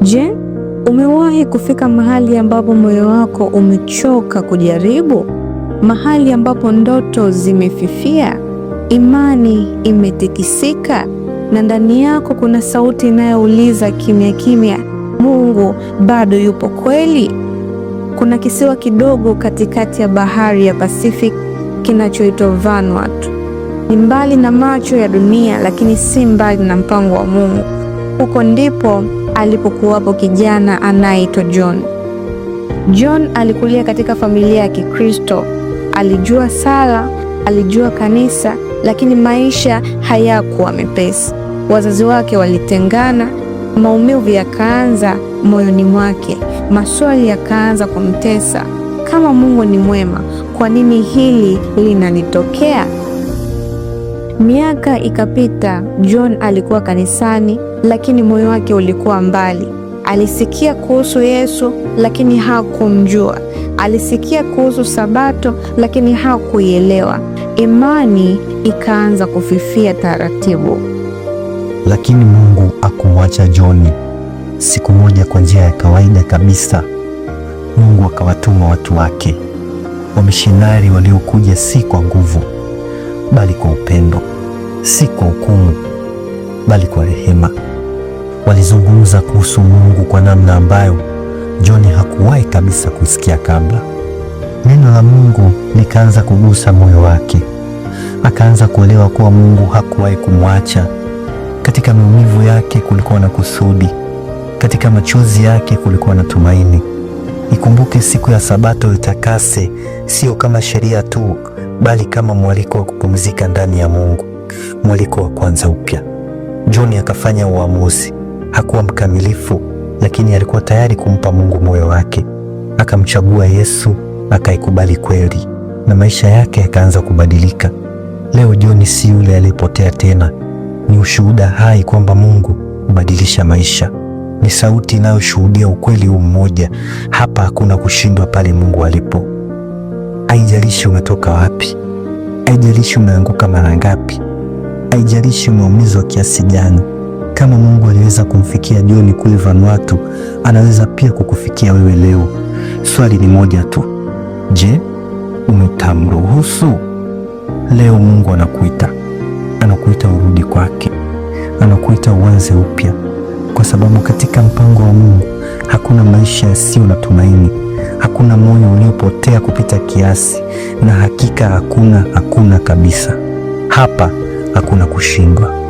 Je, umewahi kufika mahali ambapo moyo wako umechoka kujaribu? Mahali ambapo ndoto zimefifia, imani imetikisika, na ndani yako kuna sauti inayouliza kimya kimya, Mungu bado yupo kweli? Kuna kisiwa kidogo katikati ya bahari ya Pacific kinachoitwa Vanuatu. Ni mbali na macho ya dunia, lakini si mbali na mpango wa Mungu. Huko ndipo alipokuwapo kijana anayeitwa John. John alikulia katika familia ya Kikristo. Alijua sala, alijua kanisa, lakini maisha hayakuwa mepesi. Wazazi wake walitengana, maumivu yakaanza moyoni mwake, maswali yakaanza kumtesa. Kama Mungu ni mwema, kwa nini hili linanitokea? Miaka ikapita. John alikuwa kanisani, lakini moyo wake ulikuwa mbali. Alisikia kuhusu Yesu, lakini hakumjua. Alisikia kuhusu Sabato, lakini hakuielewa. Imani ikaanza kufifia taratibu. Lakini Mungu hakumwacha John. Siku moja, kwa njia ya kawaida kabisa, Mungu akawatuma watu wake, wamishonari waliokuja si kwa nguvu, bali kwa upendo, si kwa hukumu, bali kwa rehema. Walizungumza kuhusu Mungu kwa namna ambayo John hakuwahi kabisa kusikia kabla. Neno la Mungu likaanza kugusa moyo wake. Akaanza kuelewa kuwa Mungu hakuwahi kumwacha. Katika maumivu yake kulikuwa na kusudi. Katika machozi yake kulikuwa na tumaini. Ikumbuke siku ya Sabato itakase, sio kama sheria tu, bali kama mwaliko wa kupumzika ndani ya Mungu, mwaliko wa kuanza upya. John akafanya uamuzi. Hakuwa mkamilifu, lakini alikuwa tayari kumpa Mungu moyo wake. Akamchagua Yesu, akaikubali kweli, na maisha yake yakaanza kubadilika. Leo John si yule aliyepotea tena. Ni ushuhuda hai kwamba Mungu hubadilisha maisha. Ni sauti inayoshuhudia ukweli huu mmoja: hapa hakuna kushindwa pale Mungu alipo. Haijalishi umetoka wapi, haijalishi umeanguka mara ngapi, haijalishi umeumizwa kiasi gani, kama Mungu aliweza kumfikia John kule Vanuatu, anaweza pia kukufikia wewe leo. Swali ni moja tu: je, umetamruhusu? Leo Mungu anakuita urudi kwake, anakuita uanze upya, kwa sababu katika mpango wa Mungu hakuna maisha yasiyo na tumaini, hakuna moyo uliopotea kupita kiasi, na hakika hakuna kabisa. Hapa hakuna kushindwa.